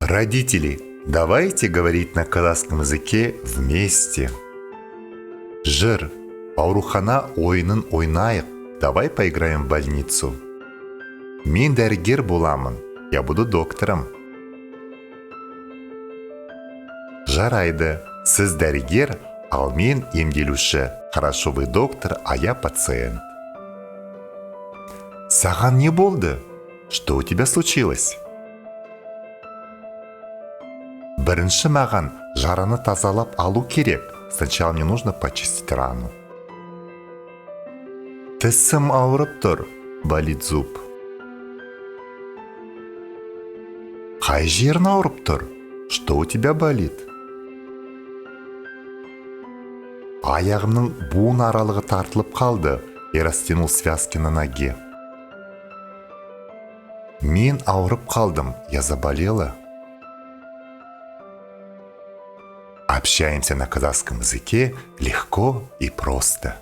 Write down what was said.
Родители, давайте говорить на казахском языке вместе. Жыр, аурухана ойынын ойнайық. Давай поиграем в больницу. Мен дәрігер боламын. Я буду доктором. Жарайды. Сіз дәрігер, ал мен емделуші. Хорошо, вы доктор, а я пациент. Саған не болды? Что у тебя случилось? Бірінші маған жараны тазалап алу керек. Сначала мне нужно почистить рану. Тісім ауырып тұр. Болит зуб. Қай жерің ауырып тұр? Что у тебя болит? Аяғымның буын аралығы тартылып қалды. Я растянул связки на ноге. Мен ауырып қалдым. Я заболела. Общаемся на казахском языке легко и просто.